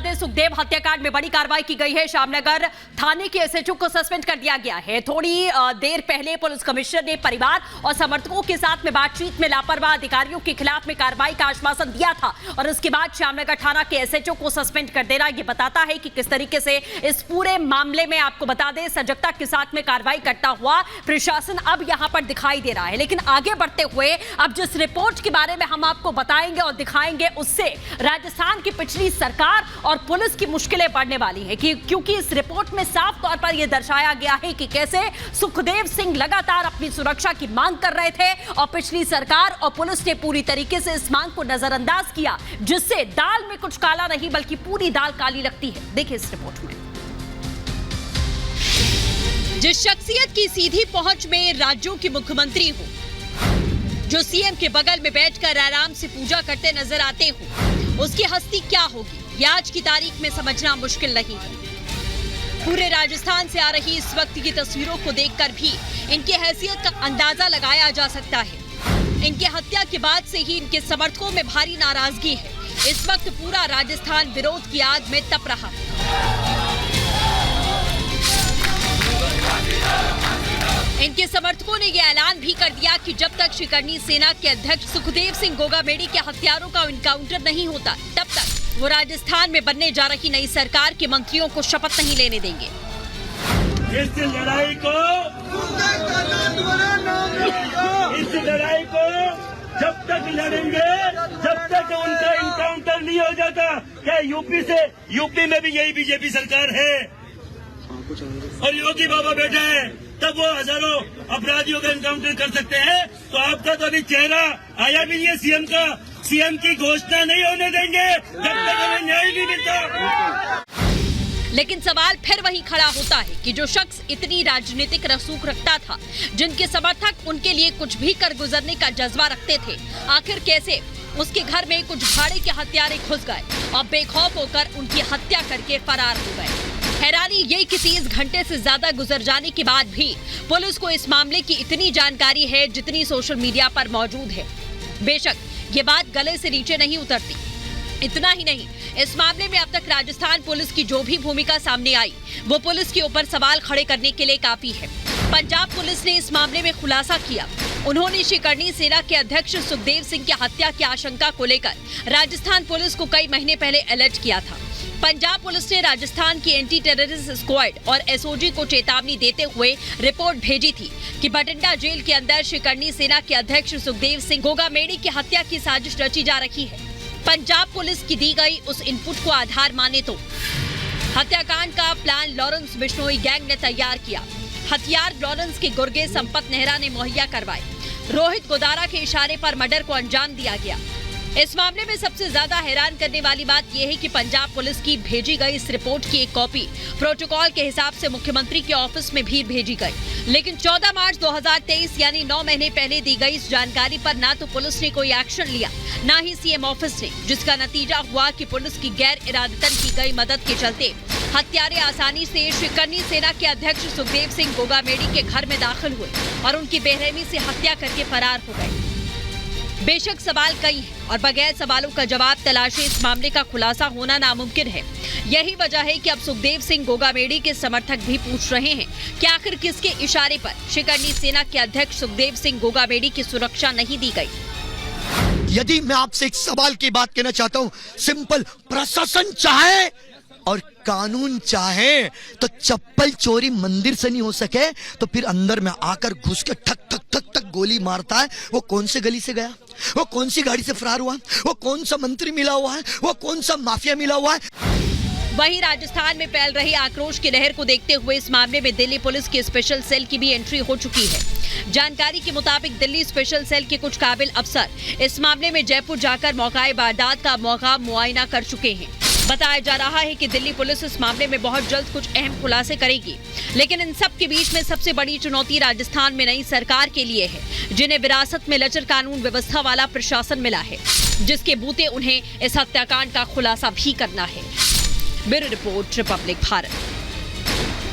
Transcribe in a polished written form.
दें, सुखदेव हत्याकांड में बड़ी कार्रवाई की गई है। श्यामनगर थाने के एसएचओ को सस्पेंड कर दिया गया है। थोड़ी देर पहले पुलिस कमिश्नर ने परिवार और समर्थकों के साथ में बातचीत में लापरवाह अधिकारियों के खिलाफ में कार्रवाई का आश्वासन दिया था और उसके बाद श्यामनगर थाना के एसएचओ को सस्पेंड कर देना ये बताता है कि किस तरीके से इस पूरे मामले में, आपको बता दें, सजगता के साथ में कार्रवाई करता हुआ प्रशासन अब यहां पर दिखाई दे रहा है। लेकिन आगे बढ़ते हुए अब जिस रिपोर्ट के बारे में हम आपको बताएंगे और दिखाएंगे, उससे राजस्थान की पिछली सरकार और पुलिस की मुश्किलें बढ़ने वाली है, क्योंकि इस रिपोर्ट में साफ तौर पर यह दर्शाया गया है कि कैसे सुखदेव सिंह लगातार अपनी सुरक्षा की मांग कर रहे थे और पिछली सरकार और पुलिस ने पूरी तरीके से इस मांग को नजरअंदाज किया, जिससे दाल में कुछ काला नहीं बल्कि पूरी दाल काली लगती है। देखिए इस रिपोर्ट में। जिस शख्सियत की सीधी पहुंच में राज्यों की मुख्यमंत्री हो, जो सीएम के बगल में बैठकर आराम से पूजा करते नजर आते हो, उसकी हस्ती क्या होगी ये आज की तारीख में समझना मुश्किल नहीं है। पूरे राजस्थान से आ रही इस वक्त की तस्वीरों को देखकर भी इनकी हैसियत का अंदाजा लगाया जा सकता है। इनके हत्या के बाद से ही इनके समर्थकों में भारी नाराजगी है। इस वक्त पूरा राजस्थान विरोध की आग में तप रहा है। इनके समर्थकों ने यह ऐलान भी कर दिया कि जब तक शिकरनी सेना के अध्यक्ष सुखदेव सिंह गोगामेडी के हत्यारों का इनकाउंटर नहीं होता, तब तक वो राजस्थान में बनने जा रही नई सरकार के मंत्रियों को शपथ नहीं लेने देंगे। इस लड़ाई को जब तक लड़ेंगे, जब तक उनका इनकाउंटर नहीं हो जाता। क्या यूपी में भी यही बीजेपी सरकार है और योगी बाबा बैठा है, तब वो हजारों अपराधियों का इनकाउंटर कर सकते हैं। तो आपका तो अभी चेहरा आया भी नहीं है सीएम का। सीएम की घोषणा नहीं होने देंगे जब तक हमें न्याय नहीं मिलता। लेकिन सवाल फिर वही खड़ा होता है कि जो शख्स इतनी राजनीतिक रसूख रखता था, जिनके समर्थक उनके लिए कुछ भी कर गुजरने का जज्बा रखते थे, आखिर कैसे उसके घर में कुछ भाड़े के हत्यारे घुस गए और बेखौफ होकर उनकी हत्या करके फरार हो गए। हैरानी ये कि 30 घंटे से ज्यादा गुजर जाने के बाद भी पुलिस को इस मामले की इतनी जानकारी है जितनी सोशल मीडिया पर मौजूद है। बेशक ये बात गले से नीचे नहीं उतरती। इतना ही नहीं, इस मामले में अब तक राजस्थान पुलिस की जो भी भूमिका सामने आई, वो पुलिस के ऊपर सवाल खड़े करने के लिए काफी है। पंजाब पुलिस ने इस मामले में खुलासा किया। उन्होंने शिकरनी सेना के अध्यक्ष सुखदेव सिंह की हत्या की आशंका को लेकर राजस्थान पुलिस को कई महीने पहले अलर्ट किया था। पंजाब पुलिस ने राजस्थान की एंटी टेररिस्ट स्क्वाड और एसओजी को चेतावनी देते हुए रिपोर्ट भेजी थी कि बठिंडा जेल के अंदर शिकरनी सेना के अध्यक्ष सुखदेव सिंह गोगामेडी की हत्या की साजिश रची जा रही है। पंजाब पुलिस की दी गई उस इनपुट को आधार माने तो हत्याकांड का प्लान लॉरेंस बिश्नोई गैंग ने तैयार किया। हथियार लॉरेंस के गुर्गे संपत नेहरा ने मुहैया करवाए। रोहित गोदारा के इशारे पर मर्डर को अंजाम दिया गया। इस मामले में सबसे ज्यादा हैरान करने वाली बात यह है कि पंजाब पुलिस की भेजी गई इस रिपोर्ट की एक कॉपी प्रोटोकॉल के हिसाब से मुख्यमंत्री के ऑफिस में भी भेजी गई। लेकिन 14 मार्च 2023 यानी 9 महीने पहले दी गई इस जानकारी पर ना तो पुलिस ने कोई एक्शन लिया, ना ही सीएम ऑफिस ने, जिसका नतीजा हुआ कि पुलिस की गैर इरादतन की गई मदद के चलते हत्यारे आसानी से शिकरनी सेना के अध्यक्ष सुखदेव सिंह गोगामेडी के घर में दाखिल हुए और उनकी बेरहमी से हत्या करके फरार हो गए। बेशक सवाल कई हैं और बगैर सवालों का जवाब तलाशे इस मामले का खुलासा होना नामुमकिन है। यही वजह है कि अब सुखदेव सिंह गोगामेडी के समर्थक भी पूछ रहे हैं कि आखिर किसके इशारे पर शिकरनी सेना के अध्यक्ष सुखदेव सिंह गोगामेडी की सुरक्षा नहीं दी गई। यदि मैं आपसे एक सवाल की बात कहना चाहता हूँ, सिंपल, प्रशासन चाहे और कानून चाहे तो चप्पल चोरी मंदिर से नहीं हो सके तो फिर अंदर में आकर घुस के ठक ठक ठक ठक गोली मारता है। वो कौन से गली से गया, वो कौन सी गाड़ी से फरार हुआ, वो कौन सा मंत्री मिला हुआ है, वो कौन सा माफिया मिला हुआ है। वहीं राजस्थान में फैल रही आक्रोश की लहर को देखते हुए इस मामले में दिल्ली पुलिस की स्पेशल सेल की भी एंट्री हो चुकी है। जानकारी के मुताबिक दिल्ली स्पेशल सेल के कुछ काबिल अफसर इस मामले में जयपुर जाकर मौकाए वारदात का मौका मुआयना कर चुके हैं। बताया जा रहा है कि दिल्ली पुलिस इस मामले में बहुत जल्द कुछ अहम खुलासे करेगी। लेकिन इन सब के बीच में सबसे बड़ी चुनौती राजस्थान में नई सरकार के लिए है, जिन्हें विरासत में लचर कानून व्यवस्था वाला प्रशासन मिला है, जिसके बूते उन्हें इस हत्याकांड का खुलासा भी करना है। Bureau report, Republic Bharat.